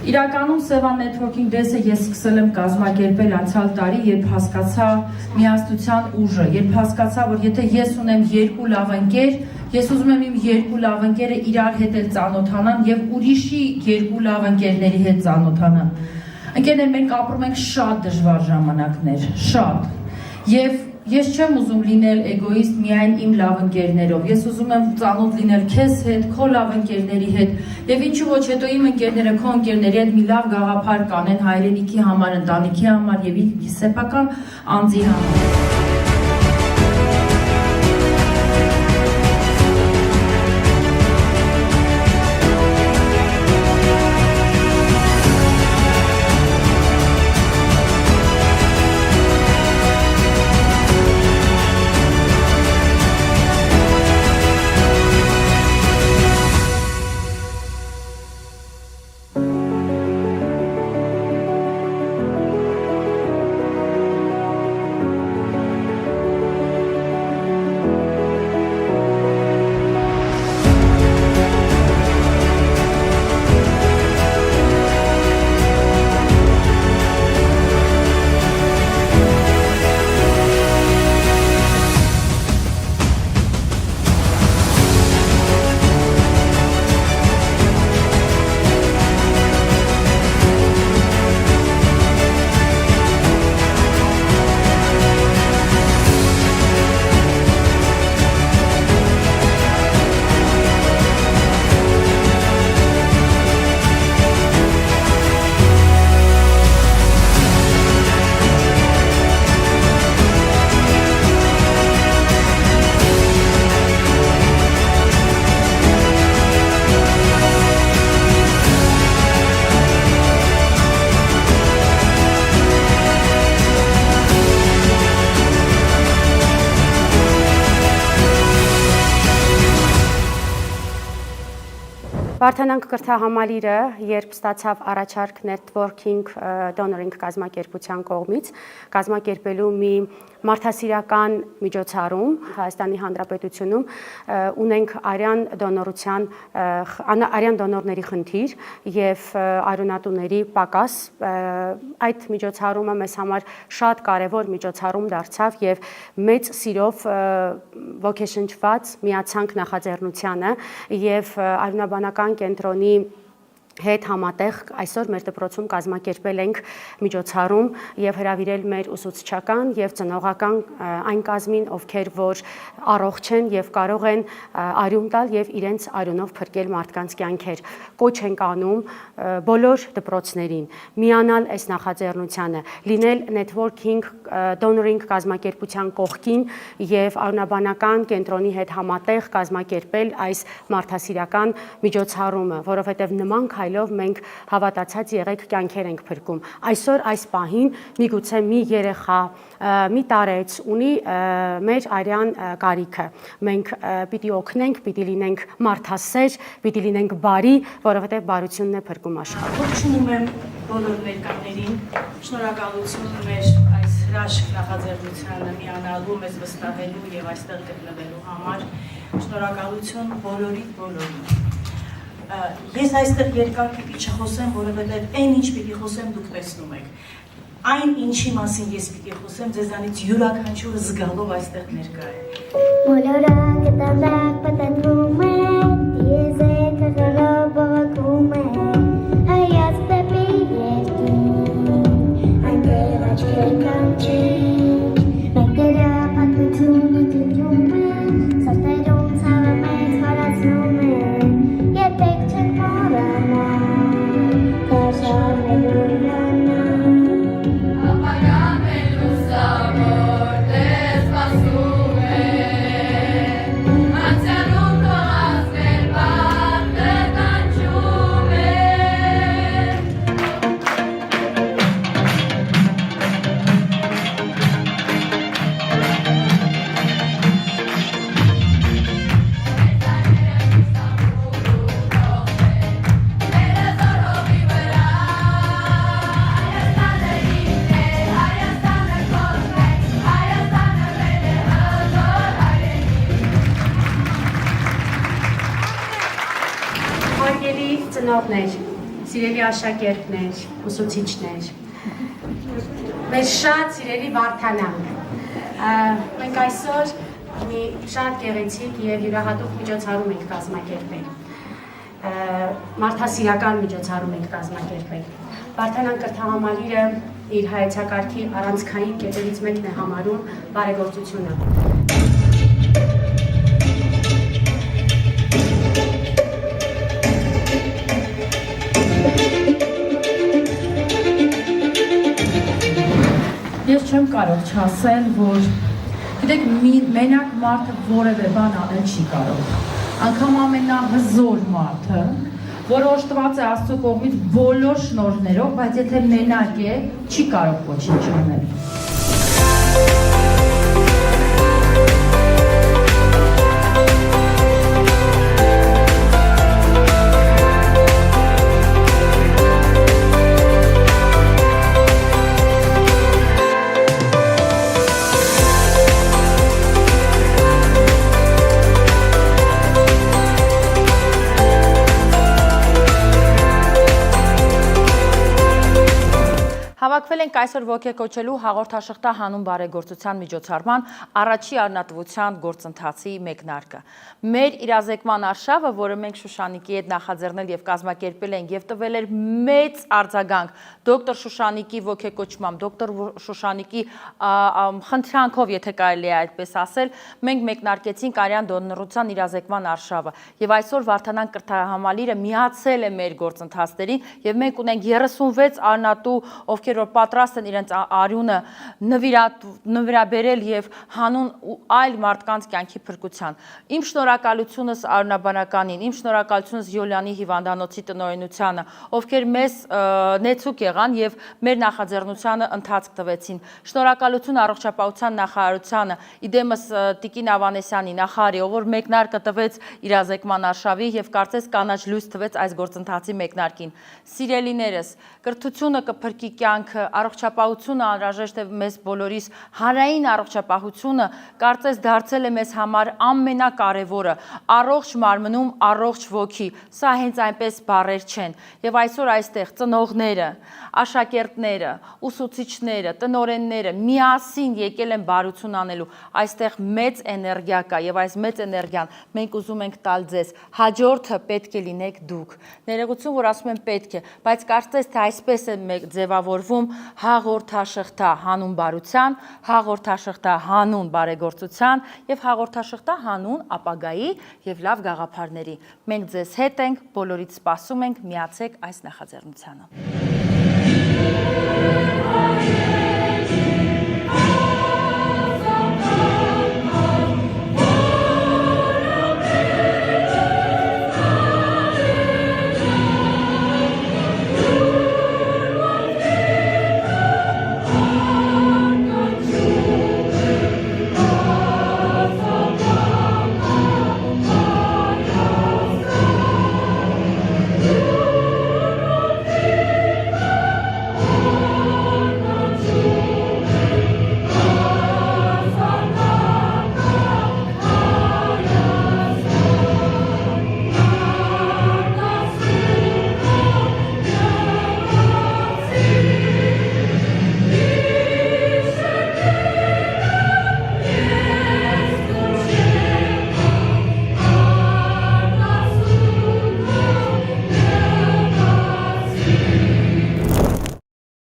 Իրականում Seva Networking Days-ը ես սկսել եմ կազմակերպել անցյալ տարի, երբ հասկացա միասնության ուժը, երբ հասկացա, որ եթե ես ունեմ երկու լավ ընկեր, ես ուզում եմ իմ երկու լավ ընկերը իրար հետ էլ ծանոթանան եւ ուրիշի երկու լավ ընկերների հետ ծանոթանան։ Ընկերներ, մենք ապրում ենք շատ դժվար ժամանակներ, շատ։ Եվ ես չեմ ուզում լինել էգոիստ միայն իմ լավ ընկերներով, ես ուզում եմ ծանոթ լինել քեզ հետ, քո լավ ընկերների հետ, եւ ինչու ոչ հետո իմ ընկերները քո ընկերների հետ մի լավ գաղափար կանեն հայրենիքի համար, ընտանիքի համար եւ իր սեփական անձի համար։ Վարդանանք կրթահամալիրը, երբ ստացավ առաջարկ Networking Donoring կազմակերպության կողմից, կազմակերպելու մի մարդասիրական միջոցառում Հայաստանի Հանրապետությունում ունենք արյան դոնորների խնդիր եւ արյունատուների պակաս, այդ միջոցառումը մեզ համար շատ կարեւոր միջոցառում դարձավ եւ մեծ սիրով ոգեշնչված միացանք նախաձեռնությանը եւ արյունաբանական կենտրոնի հետ համատեղ այսօր մեր դպրոցում կազմակերպել ենք միջոցառում եւ հրավիրել մեր ուսուցչական եւ ծնողական այն կազմին, ովքեր որ առողջ են եւ կարող են արյուն տալ եւ իրենց արյունով փրկել մարդկանց կյանքեր։ Կոչ ենք անում բոլոր դպրոցներին միանալ այս նախաձեռնությանը, լինել Networking Donoring կազմակերպության կողքին եւ արյունաբանական կենտրոնի հետ համատեղ կազմակերպել այս մարդասիրական միջոցառումը, որովհետեւ նման ով մենք հավատացած եղեք կյանքեր ենք փրկում։ Այսօր այս պահին միգուցե մի երեխա, մի տարեց ունի մեր արյան կարիքը։ Մենք պիտի օգնենք, պիտի լինենք մարդասեր, պիտի լինենք բարի, որովհետև բարությունն է փրկում աշխարհը։ Ողջունում եմ բոլոր ներկաներին, շնորհակալություն մեր այս հրաշք նախաձեռնությանը միանալու, մեզ վստահելու եւ այստեղ գտնվելու համար։ Շնորհակալություն բոլորի։ Ես այստեղ երկար պիտի չխոսեմ, որովհետև այն ինչ պիտի խոսեմ դուք տեսնում եք։ Այն ինչի մասին ես պիտի խոսեմ, ձեզանից յուրաքանչյուրը զգալով այստեղ ներկա է։ Բոլորը կտավակ պատտվում է, դիեզը քարով բողոքում է, հայաց դեպի երկին, այնտեղ աչքեր կանչեն, մեկները պատմությունը դիտում են, սրտերում ցավը մեզ հարազում են, երբեք չեն մոռանալ, դաշարնելու իրանալ։ Ծնողներ, Սիրելի աշակերտներ, ուսուցիչներ, մեր շատ սիրելի Վարդանան, մենք այսօր մի շատ գեղեցիկ և յուրահատուկ միջոցառում ենք կազմակերպել, մարդասիրական միջոցառում ենք կազմակերպել։ Վարդանան կրթահամալիրը իր հայեցակարգի առանցքային կետերից մեկն է համարում բարեգործությունը։ Ես չեմ կարող չասել, որ գիտեք, մենակ մարդը որևէ բան անել չի կարող։ Անգամ ամենահզոր մարդը, որը օժտված է Աստծո կողմից բոլոր շնորհներով, բայց եթե մենակ է, չի կարող ոչինչ անել։ Հավաքվել ենք այսօր ոգեկոչելու հաղորդաշղթա հանուն բարեգործության միջոցառման առաջի առնատվության գործընթացի մեկնարկը։ Մեր իրազեկման արշավը, որը մենք Շուշանիկի հետ նախաձեռնել եւ կազմակերպել ենք եւ տվել էր մեծ արձագանք դոկտոր Շուշանիկի ոգեկոչմամբ, դոկտոր Շուշանիկի խնդրանքով, եթե կարելի է այդպես ասել, մենք մեկնարկեցինք արյան դոնորության իրազեկման արշավը եւ այսօր Վարդանան կրթահամալիրը միացել է մեր գործընթացներին եւ մենք ունենք 36 առնատու, ովքեր որ պատրաստ են իրենց արյունը նվիրաբերել եւ հանուն այլ մարդկանց կյանքի փրկության։ Իմ շնորհակալությունս Արունաբանականին, իմ շնորհակալությունս Յոլյանի հիվանդանոցի տնօրինությանը, ովքեր մեզ նեցուկ եղան եւ մեր նախաձեռնությանը ընթացք տվեցին։ Շնորհակալություն առողջապահության նախարարությանը, իդեմս Տիկին Ավանեսյանի նախարարի, ով որ մեկնարկը տվեց իրազեկման արշավի եւ կարծես կանաչ լույս տվեց այս գործընթացի մեկնարկին։ Սիրելիներս, կրթությունը կփրկի կյանքը, առողջապահությունը անհրաժեշտ է մեզ բոլորիս, հանրային առողջապահությունը կարծես դարձել է մեզ համար ամենակարևորը, առողջ մարմնում, առողջ ոգի, սա հենց այնպես բառեր չեն։ Եվ այսօր այստեղ ծնողները, աշակերտները, ուսուցիչները, տնօրենները միասին եկել են բարություն անելու, այստեղ մեծ էներգիա կա եւ այս մեծ էներգիան մենք ուզում ենք տալ ձեզ, հաջորդը պետք է լինեք դուք։ Ներողություն, որ ասում եմ պետք է, բայց կարծես թե այսպես է ձևավորվում հաղորդաշղթա հանուն բարության, հաղորդաշղթա հանուն բարեգործության եւ հաղորդաշղթա հանուն ապագայի եւ լավ գաղափարների։ Մենք ձեզ հետ ենք, բոլորիդ սպասում ենք, միացեք այս նախաձեռնությանը։